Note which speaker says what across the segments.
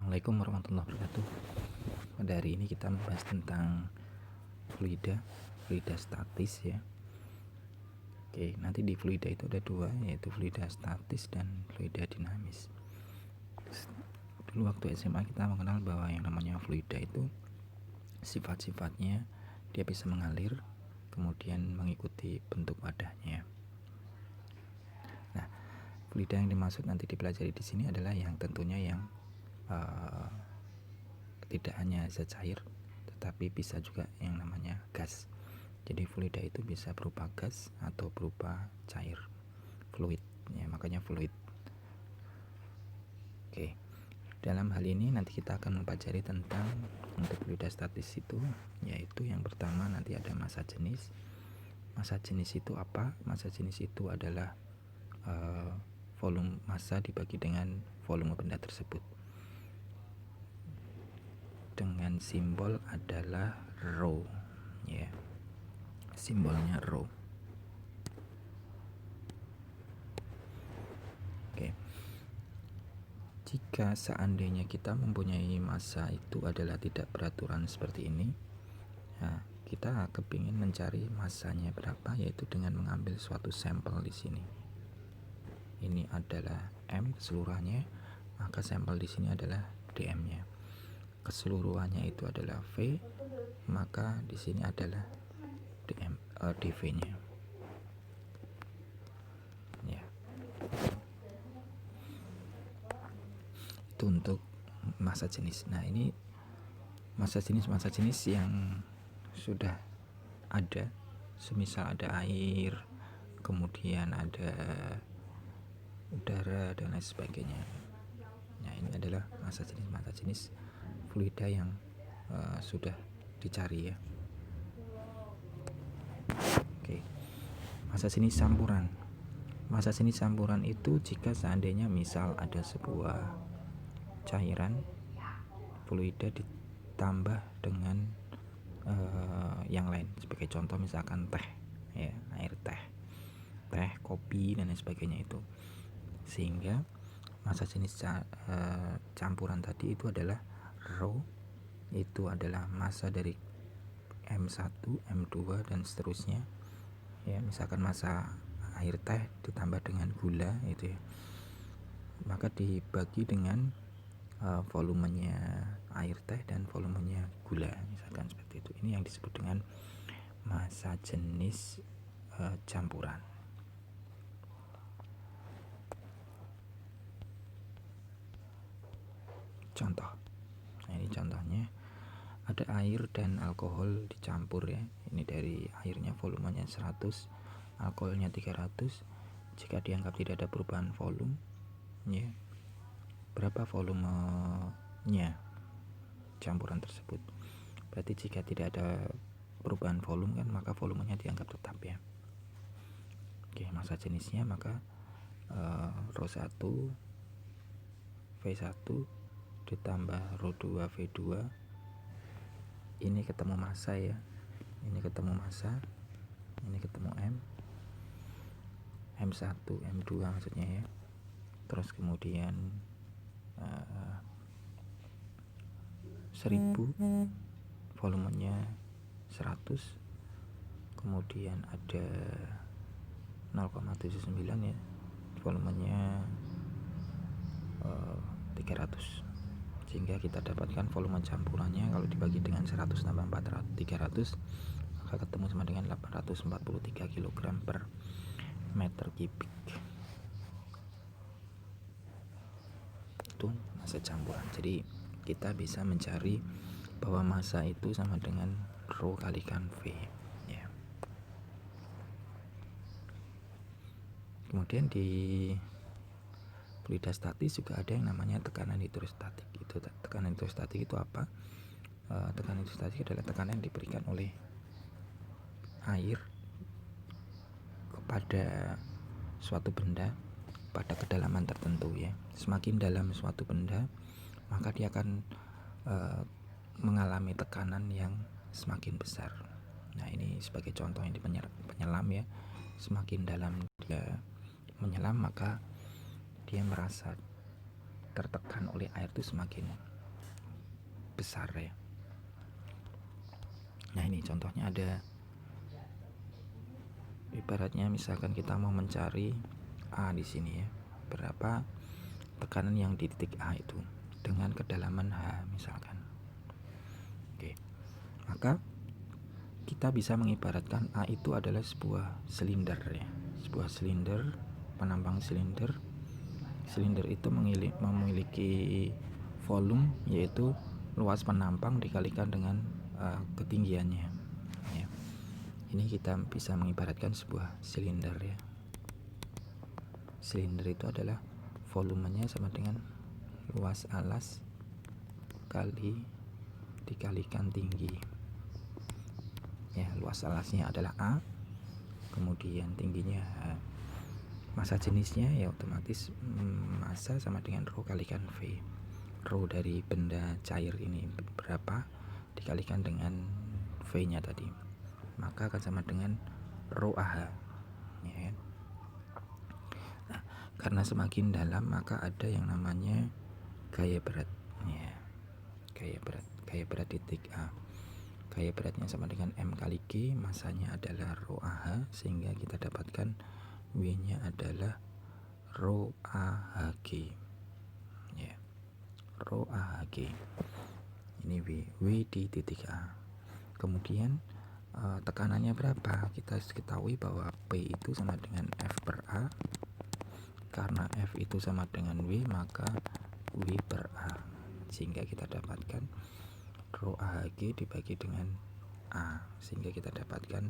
Speaker 1: Assalamualaikum warahmatullahi wabarakatuh. Pada hari ini kita membahas tentang fluida statis ya. Oke, nanti di fluida itu ada dua, yaitu fluida statis dan fluida dinamis. Dulu waktu SMA kita mengenal bahwa yang namanya fluida itu sifat-sifatnya dia bisa mengalir, kemudian mengikuti bentuk wadahnya. Nah, fluida yang dimaksud nanti dipelajari di sini adalah yang tentunya yang tidak hanya zat cair, tetapi bisa juga yang namanya gas. Jadi fluida itu bisa berupa gas atau berupa cair, fluid ya, makanya fluid. Oke, dalam hal ini nanti kita akan mempelajari tentang untuk fluida statis itu, yaitu yang pertama nanti ada massa jenis. Massa jenis itu apa? Massa jenis itu adalah volume massa dibagi dengan volume benda tersebut, dengan simbol adalah rho ya, simbolnya rho. Oke, jika seandainya kita mempunyai massa itu adalah tidak beraturan seperti ini, nah, kita kepingin mencari massanya berapa, yaitu dengan mengambil suatu sampel di sini. Ini adalah M keseluruhannya, maka sampel di sini adalah dm-nya. Keseluruhannya itu adalah V, maka di sini adalah dv-nya. Ya. Itu untuk massa jenis. Nah, ini massa jenis yang sudah ada, semisal ada air, kemudian ada udara dan lain sebagainya. Nah, ini adalah massa jenis fluida yang sudah dicari ya. Oke, massa jenis campuran. Massa jenis campuran itu jika seandainya misal ada sebuah cairan fluida ditambah dengan yang lain, sebagai contoh misalkan teh ya, air teh, kopi dan lain sebagainya itu, sehingga massa jenis campuran tadi itu adalah rho, itu adalah massa dari M1, M2 dan seterusnya ya. Misalkan massa air teh ditambah dengan gula itu ya, maka dibagi dengan volumenya air teh dan volumenya gula, misalkan seperti itu. Ini yang disebut dengan massa jenis campuran. Contoh, nah ini contohnya, ada air dan alkohol dicampur ya. Ini dari airnya volumenya 100, alkoholnya 300. Jika dianggap tidak ada perubahan volume ya, berapa volumenya campuran tersebut? Berarti jika tidak ada perubahan volume kan, maka volumenya dianggap tetap ya. Oke, massa jenisnya maka rho 1 V1 ditambah rho 2 V2, ini ketemu massa ya, ini ketemu massa, ini ketemu M1 M2 maksudnya ya. Terus kemudian 1000 volumenya 100, kemudian ada 0,79 ya, volumenya 300, sehingga kita dapatkan volume campurannya kalau dibagi dengan 100 tambah 300 maka ketemu sama dengan 843 kg per meter kubik. Itu massa campuran. Jadi kita bisa mencari bahwa massa itu sama dengan rho kalikan V ya. Kemudian di fluida statis juga ada yang namanya tekanan hidrostatik. Itu tekanan hidrostatik itu apa? Tekanan hidrostatik adalah tekanan yang diberikan oleh air kepada suatu benda pada kedalaman tertentu ya. Semakin dalam suatu benda, maka dia akan mengalami tekanan yang semakin besar. Nah, ini sebagai contoh yang di penyelam ya. Semakin dalam dia menyelam, maka dia merasa tertekan oleh air itu semakin besar ya. Nah ini contohnya ada, ibaratnya misalkan kita mau mencari A di sini ya, berapa tekanan yang di titik A itu dengan kedalaman H misalkan. Oke, maka kita bisa mengibaratkan A itu adalah sebuah silinder ya, sebuah silinder, penampang silinder. Silinder itu memiliki volume, yaitu luas penampang dikalikan dengan ketinggiannya ya. Ini kita bisa mengibaratkan sebuah silinder ya. Silinder itu adalah volumenya sama dengan luas alas kali dikalikan tinggi ya. Luas alasnya adalah A, kemudian tingginya H. Masa jenisnya ya otomatis massa sama dengan rho kalikan V. Rho dari benda cair ini berapa dikalikan dengan V nya tadi, maka akan sama dengan rho AH ya. Nah, karena semakin dalam maka ada yang namanya gaya berat ya. Gaya berat titik A. Gaya beratnya sama dengan M kali G, masanya adalah rho AH, sehingga kita dapatkan W nya adalah rho AHG ya. Rho AHG ini W di titik A. Kemudian tekanannya berapa? Kita ketahui bahwa P itu sama dengan F per A. Karena F itu sama dengan W, maka W per A, sehingga kita dapatkan rho AHG dibagi dengan A, sehingga kita dapatkan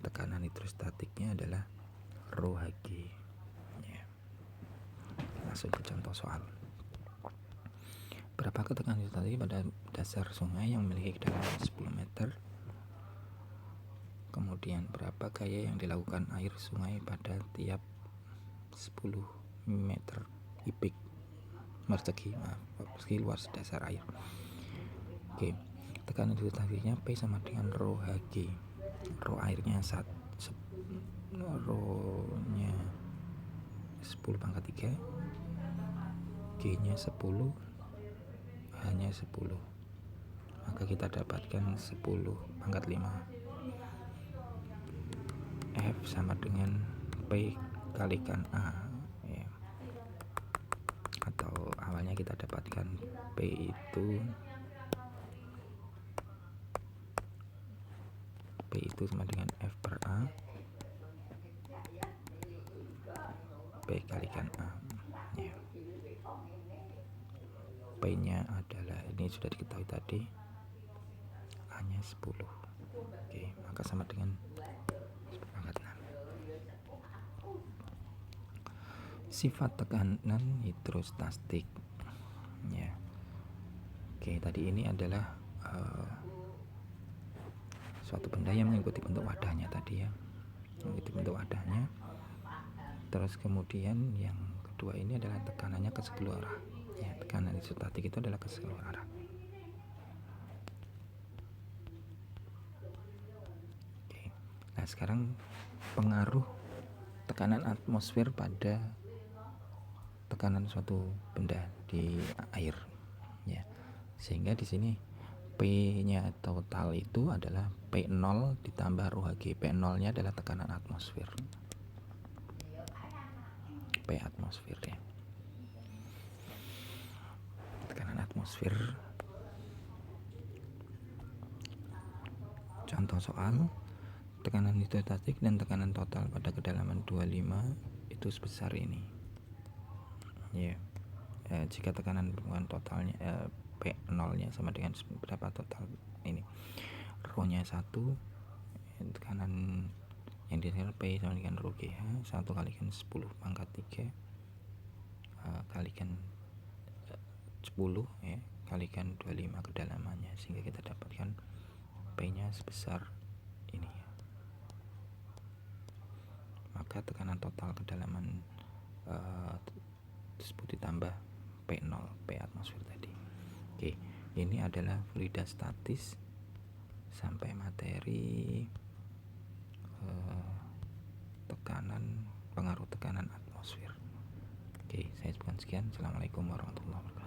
Speaker 1: tekanan hidrostatiknya adalah rho Hg ya. Langsung ke contoh soal. Berapa tekanan hidrostatik pada dasar sungai yang memiliki kedalaman 10 meter? Kemudian berapa gaya yang dilakukan air sungai pada tiap 10 meter kubik persegi luas dasar air. Oke, tekanan hidrostatiknya P sama dengan rho Hg. Rho airnya rho nya 10 pangkat 3, G nya 10, H nya 10, maka kita dapatkan 10 pangkat 5. F sama dengan P kalikan A ya. Atau awalnya kita dapatkan P itu sama dengan F per A, P kalikan A ya. P nya adalah, ini sudah diketahui tadi, A nya 10. Oke, maka sama dengan 10 pangkat 6. Sifat tekanan hidrostatik ya. Oke, tadi ini adalah suatu benda yang mengikuti bentuk wadahnya tadi ya, mengikuti bentuk wadahnya. Terus kemudian yang kedua ini adalah tekanannya ke seluruh arah ya. Tekanan hidrostatik itu adalah ke seluruh arah. Oke. Nah sekarang pengaruh tekanan atmosfer pada tekanan suatu benda di air ya. Sehingga di sini P-nya total itu adalah P0 ditambah rho Hg. P0-nya adalah tekanan atmosfer. P atmosfer ya. Tekanan atmosfer. Contoh soal, tekanan hidrostatik dan tekanan total pada kedalaman 25 itu sebesar ini. Ya. Jika tekanan bukan totalnya P0-nya sama dengan berapa total ini? Rho-nya 1, tekanan yang dirasakan P sama dengan rho GH 1 kalikan 10 pangkat 3 kalikan 10 ya, kalikan 25 kedalamannya, sehingga kita dapatkan P-nya sebesar ini ya. Maka tekanan total kedalaman tersebut ditambah P0, P atmosfer tadi. Oke, ini adalah fluida statis sampai materi pengaruh tekanan atmosfer. Oke, saya sebutkan sekian. Assalamualaikum warahmatullahi wabarakatuh.